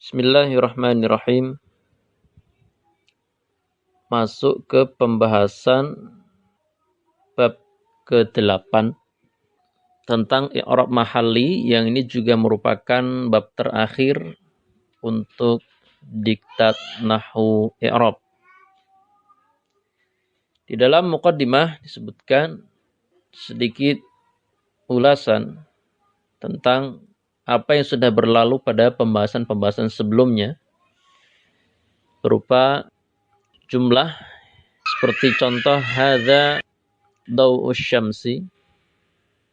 Bismillahirrahmanirrahim. Masuk ke pembahasan bab ke-8 tentang i'rab mahalli, yang ini juga merupakan bab terakhir untuk diktat nahwu i'rab. Di dalam muqaddimah disebutkan sedikit ulasan tentang apa yang sudah berlalu pada pembahasan-pembahasan sebelumnya, berupa jumlah seperti contoh hadza daw'us syamsi,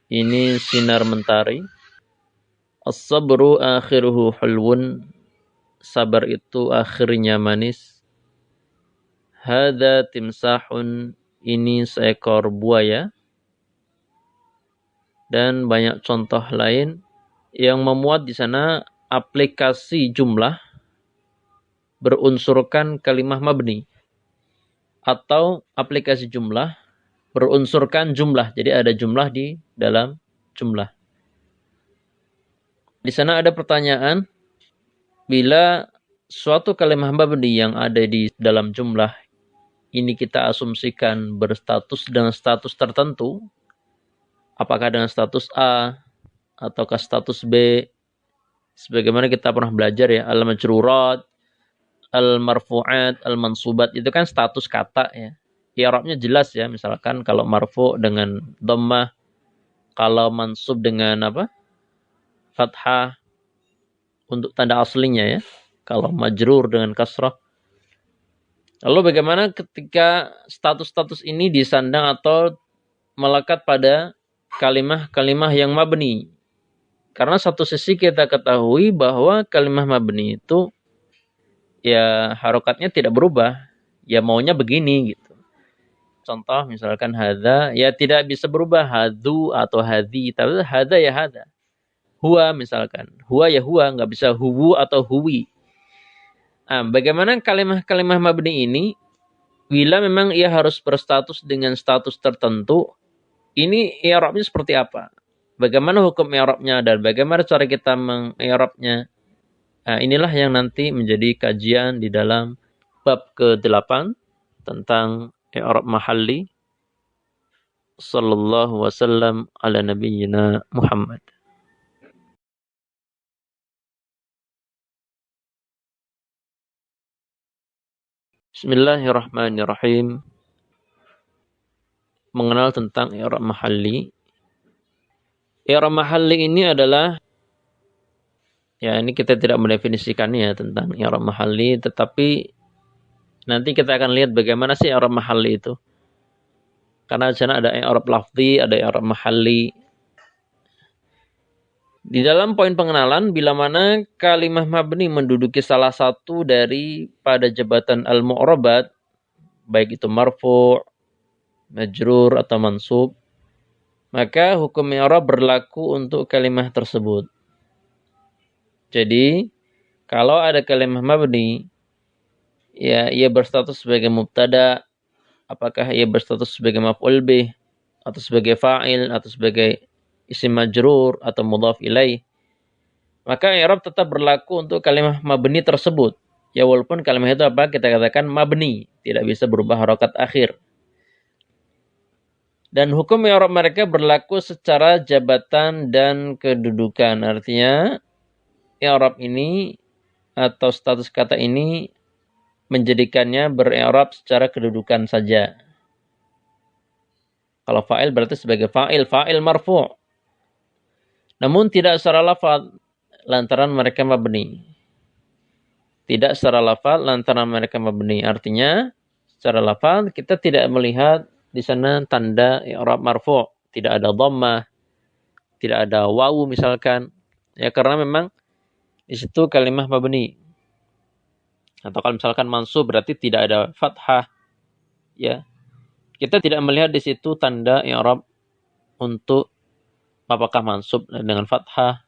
ini sinar mentari. As-sabru akhiruhu hulwun, sabar itu akhirnya manis. Hadza timsahun, ini seekor buaya. Dan banyak contoh lain yang memuat di sana aplikasi jumlah berunsurkan kalimah mabni, atau aplikasi jumlah berunsurkan jumlah. Jadi ada jumlah di dalam jumlah. Di sana ada pertanyaan, bila suatu kalimah mabni yang ada di dalam jumlah ini kita asumsikan berstatus dengan status tertentu, apakah dengan status A ataukah status B, sebagaimana kita pernah belajar ya, al-majrurat, al-marfu'at, al-mansubat, itu kan status kata ya. I'rabnya jelas ya, misalkan kalau marfu dengan dhammah, kalau mansub dengan apa? Fathah untuk tanda aslinya ya. Kalau majrur dengan kasrah. Lalu bagaimana ketika status-status ini disandang atau melekat pada kalimah-kalimah yang mabni? Karena satu sisi kita ketahui bahwa kalimah mabni itu ya harokatnya tidak berubah. Ya maunya begini gitu. Contoh misalkan hadza, ya tidak bisa berubah hadu atau hadhi, tapi hadza ya hadza. Huwa misalkan, huwa ya huwa, nggak bisa huwu atau huwi. Nah, bagaimana kalimah-kalimah mabni ini, bila memang ia harus berstatus dengan status tertentu, ini i'rabnya seperti apa? Bagaimana hukum i'rabnya dan bagaimana cara kita meng-i'rabnya? Nah, inilah yang nanti menjadi kajian di dalam bab ke-8 tentang i'rab mahalli. Sallallahu wasallam ala nabiyyina Muhammad. Bismillahirrahmanirrahim. Mengenal tentang i'rab mahalli. I'rab mahalli ini adalah, ya ini kita tidak mendefinisikannya ya, tentang i'rab mahalli, tetapi nanti kita akan lihat bagaimana sih i'rab mahalli itu. Karena di sana ada i'rab lafzi, ada i'rab mahalli. Di dalam poin pengenalan, bila mana kalimah mabni menduduki salah satu dari pada jabatan al-mu'rabat, baik itu marfu', majrur atau mansub, maka hukum i'rab berlaku untuk kalimah tersebut. Jadi, kalau ada kalimah mabni, ya ia berstatus sebagai mubtada, apakah ia berstatus sebagai maf'ul bih, atau sebagai fa'il, atau sebagai isim majrur, atau mudhaf ilaih, maka i'rab tetap berlaku untuk kalimah mabni tersebut. Ya walaupun kalimah itu apa? Kita katakan mabni, tidak bisa berubah harokat akhir. Dan hukum i'rab mereka berlaku secara jabatan dan kedudukan. Artinya, i'rab ini atau status kata ini menjadikannya ber-i'rab secara kedudukan saja. Kalau fa'il berarti sebagai fa'il marfu'. Namun tidak secara lafaz lantaran mereka mabni. Tidak secara lafaz lantaran mereka mabni. Artinya, secara lafaz kita tidak melihat di sana tanda i'rab marfu', tidak ada dhammah, tidak ada wawu misalkan. Ya karena memang di situ kalimah mabni. Atau kalau misalkan mansub berarti tidak ada fathah. Ya. Kita tidak melihat di situ tanda i'rab untuk apakah mansub dengan fathah,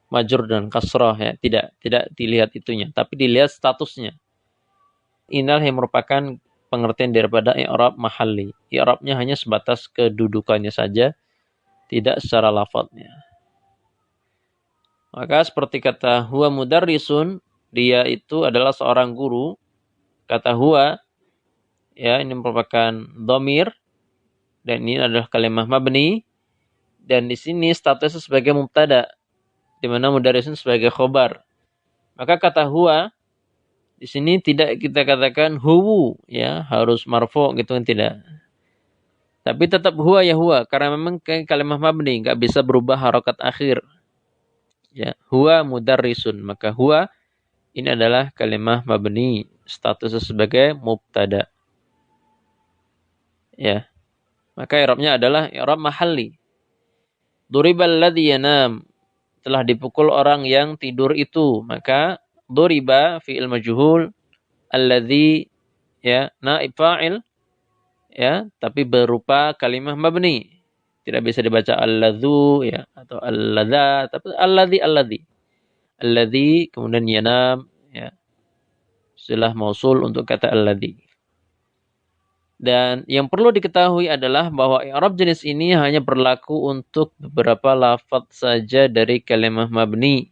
majrur dan kasrah ya. Tidak dilihat itunya, tapi dilihat statusnya. Inilah yang merupakan pengertian daripada i'rab mahalli. I'rabnya hanya sebatas kedudukannya saja, tidak secara lafadznya. Maka seperti kata huwa mudarrisun, dia itu adalah seorang guru. Kata huwa, ya, ini merupakan dhamir, dan ini adalah kalimah mabni, dan di sini statusnya sebagai mubtada, di mana mudarrisun sebagai khobar. Maka kata huwa di sini tidak kita katakan huwu, ya, harus marfu gitu kan, tidak. Tapi tetap huwa ya huwa, karena memang kalimah mabni nggak bisa berubah harokat akhir. Ya, huwa mudarrisun, maka huwa ini adalah kalimah mabni, statusnya sebagai mubtada. Ya, maka i'rabnya adalah i'rab mahalli. Duribal ladzi yanam, telah dipukul orang yang tidur itu, maka duriba fi'il majhul, alladzi, ya, naib fa'il, ya, tapi berupa kalimah mabni. Tidak bisa dibaca alladzu, ya, atau alladza, tapi alladzi. Alladzi kemudian yanam, ya, istilah mausul untuk kata alladzi. Dan yang perlu diketahui adalah bahwa i'rab jenis ini hanya berlaku untuk beberapa lafaz saja dari kalimah mabni,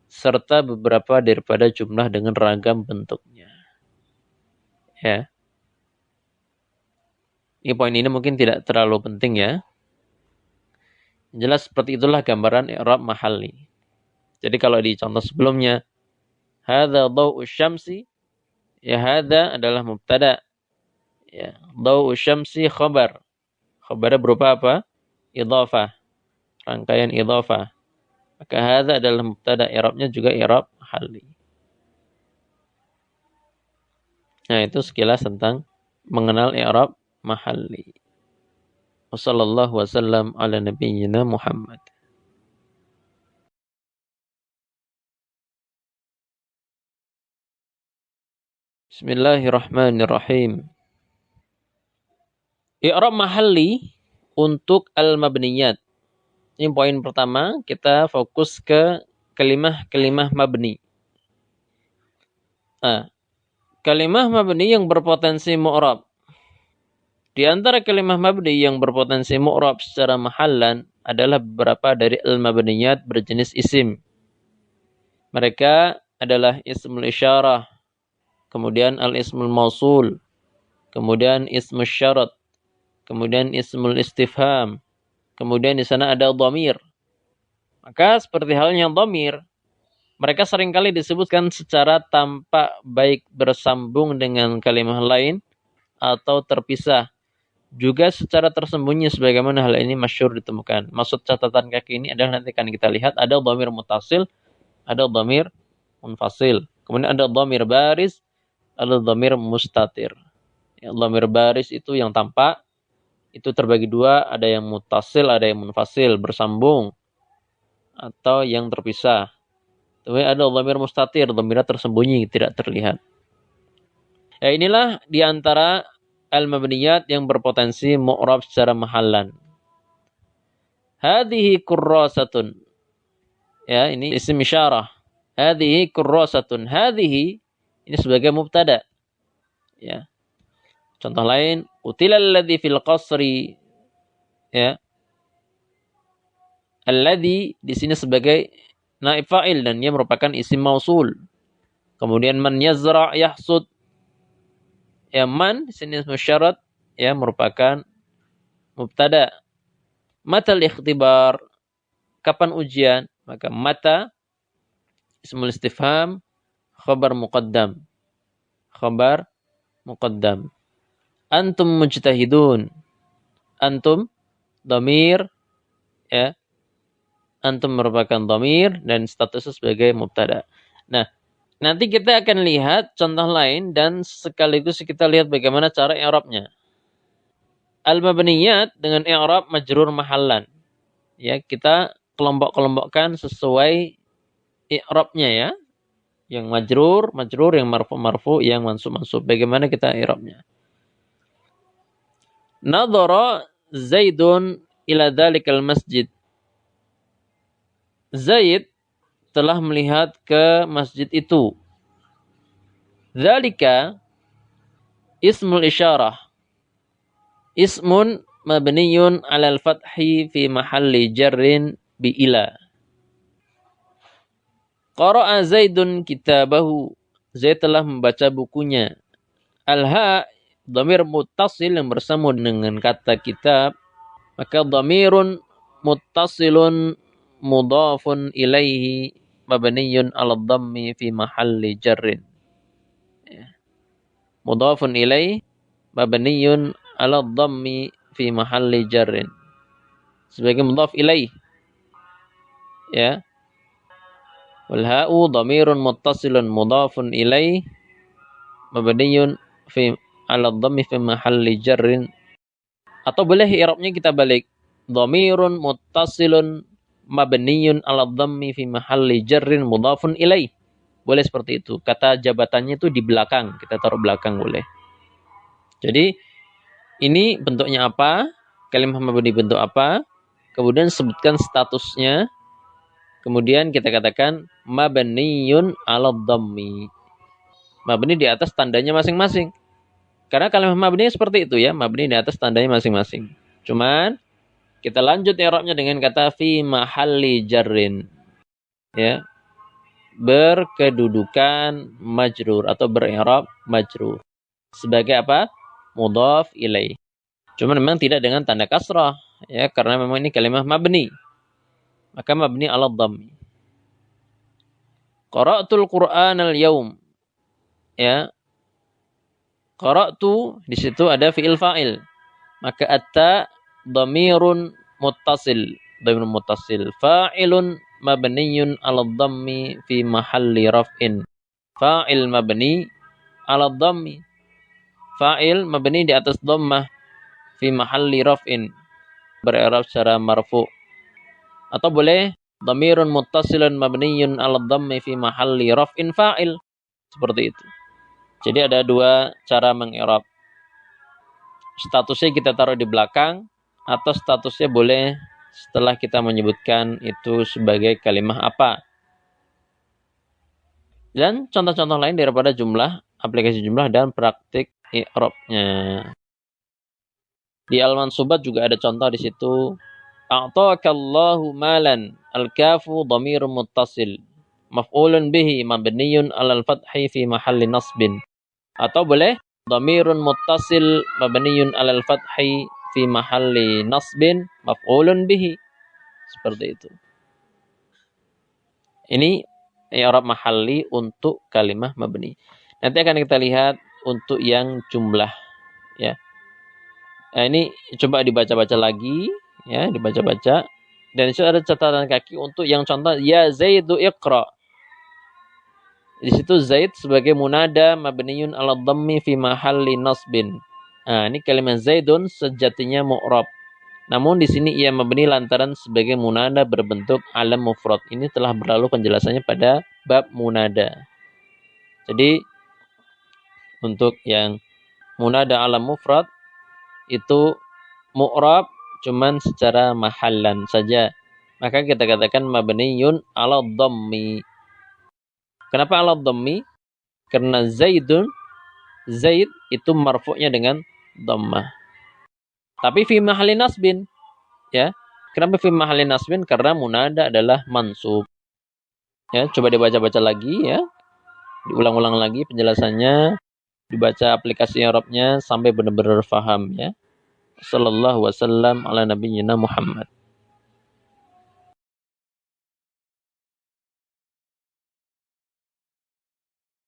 serta beberapa daripada jumlah dengan ragam bentuknya. Ya. Ini poin ini mungkin tidak terlalu penting ya. Jelas seperti itulah gambaran i'rab mahalli. Jadi kalau di contoh sebelumnya, hadza dhau'u syamsi, ya, hadza adalah mubtada. Ya, dhau'u syamsi khabar. Khabarnya berupa apa? Idhafah. Rangkaian idhafah. Maka hadza adalah mubtada, i'rabnya juga i'rab mahalli. Nah, itu sekilas tentang mengenal i'rab mahalli. Wassallallahu wasallam ala nabiyyina Muhammad. Bismillahirrahmanirrahim. I'rab mahalli untuk al-mabniyat. Ini poin pertama, kita fokus ke kalimah-kalimah mabni. Nah, kalimah mabni yang berpotensi mu'rab. Di antara kalimah mabni yang berpotensi mu'rab secara mahallan adalah beberapa dari al-mabniyat berjenis isim. Mereka adalah ismul isyarah, kemudian al-ismul mausul, kemudian ismul syarat, kemudian ismul istifham, kemudian di sana ada dhamir. Maka seperti halnya dhamir, mereka seringkali disebutkan secara tampak baik bersambung dengan kalimah lain atau terpisah. Juga secara tersembunyi sebagaimana hal ini masyhur ditemukan. Maksud catatan kaki ini adalah nanti akan kita lihat ada dhamir muttasil, ada dhamir munfasil. Kemudian ada dhamir baris, ada dhamir mustatir. Ya, dhamir baris itu yang tampak, itu terbagi dua, ada yang muttasil, ada yang munfasil, bersambung, atau yang terpisah. Kemudian ada dhamir mustatir, dhamirnya tersembunyi, tidak terlihat. Ya, inilah diantara al-mabniyat yang berpotensi mu'rab secara mahallan. Hadhihi kurrasatun. Ya, ini isim isyarah. Hadhihi kurrasatun. Hadhihi ini sebagai mubtada. Ya. Contoh lain, utilal ladzi fil qasri, ya. Alladzi di sini sebagai naib fa'il dan dia merupakan isim mausul. Kemudian man yazra' yahsud, ya, man di sini syarat, ya, merupakan mubtada. Matal ikhtibar, kapan ujian? Maka mata ismul istifham, khabar muqaddam. Khabar muqaddam. Antum mujtahidun. Antum dhamir, ya. Antum merupakan dhamir dan statusnya sebagai mubtada. Nah, nanti kita akan lihat contoh lain dan sekaligus kita lihat bagaimana cara i'rabnya. Al-mabniyat dengan i'rab majrur mahallan. Ya, kita kelompok-kelompokkan sesuai i'rabnya ya. Yang majrur, yang marfu, yang mansub. Bagaimana kita i'rabnya? Nadhara Zaidun ila dzalikal masjid. Zaid telah melihat ke masjid itu. Dzalika ismul isyarah. Ismun mabniyun 'alal fathi fi mahalli jarrin bi ila. Qara'a Zaidun kitabahu. Zaid telah membaca bukunya. Al-ha dhamir muttasil yang bersama dengan kata kitab, maka dhamirun muttasilun mudhafun ilaihi mabniyun 'ala dhammi fi mahalli jarrin. Mudhafun ilaihi mabniyun 'ala dhammi fi mahalli jarrin. Sebagai mudhaf ilaihi. Ya. Wal ha'u dhamirun muttasilun mudhafun ilaihi mabniyun fi 'ala dhammi fi mahalli jarrin. Atau boleh i'rabnya kita balik. Dhamirun muttasilun mabniyun 'ala dhammi fi mahalli jarrin mudhafun ilaih. Boleh seperti itu. Kata jabatannya itu di belakang, kita taruh belakang boleh. Jadi ini bentuknya apa? Kalimah mabni bentuk apa? Kemudian sebutkan statusnya. Kemudian kita katakan mabniyun 'ala dhammi. Mabni di atas tandanya masing-masing. Karena kalimah mabni seperti itu ya, mabni di atas tandanya masing-masing. Cuman kita lanjut i'rabnya dengan kata fi mahalli jarrin. Ya. Berkedudukan majrur atau ber'irab majrur. Sebagai apa? Mudhaf ilaih. Cuman memang tidak dengan tanda kasrah ya, karena memang ini kalimah mabni. Maka mabni 'ala dhammi. Qara'tul Qur'anal yaum. Ya. Qara'tu di situ ada fi'il fa'il. Maka atta dhamirun muttasil, dhamir muttasil. Fa'ilun mabniyun 'ala dhammi fi mahalli raf'in. Fa'il mabni 'ala dhammi. Fa'il mabni di atas dhammah fi mahalli raf'in. Ber'irab secara marfu'. Atau boleh dhamirun muttasilun mabniyun 'ala dhammi fi mahalli raf'in fa'il. Seperti itu. Jadi ada dua cara meng'irab. Statusnya kita taruh di belakang atau statusnya boleh setelah kita menyebutkan itu sebagai kalimah apa. Dan contoh-contoh lain daripada jumlah, aplikasi jumlah dan praktik i'rabnya. Di al-mansubat juga ada contoh di situ. A'taakallahu malan, al-kafu dhamirun muttasil, maf'ulun bihi mabniyun 'alal fathi fi mahalli nasbin. Atau boleh dhamirun muttasil mabniyun 'alal fathi fi mahalli nasbin maf'ulun bihi. Seperti itu. Ini i'rab mahalli untuk kalimah mabni. Nanti akan kita lihat untuk yang jumlah ya. Nah, ini coba dibaca-baca lagi ya, dibaca-baca. Dan itu ada catatan kaki untuk yang contoh ya Zaidu iqra. Di situ Zaid sebagai munada mabniyun 'ala dhammi fi mahalli nasbin. Nah, ini kalimat Zaidun sejatinya mu'rab. Namun di sini ia mabni lantaran sebagai munada berbentuk alam mufrad. Ini telah berlalu penjelasannya pada bab munada. Jadi untuk yang munada alam mufrad itu mu'rab cuman secara mahallan saja. Maka kita katakan mabniyun 'ala dhammi. Kenapa 'ala dhammi? Karena Zaid itu marfu'nya dengan dhammah. Tapi fi mahalli nasbin ya. Kenapa fi mahalli nasbin? Karena munada adalah mansub. Ya, coba dibaca-baca lagi ya. Diulang-ulang lagi penjelasannya, dibaca aplikasi i'rabnya sampai benar-benar paham ya. Sallallahu wasallam ala nabiyyina Muhammad.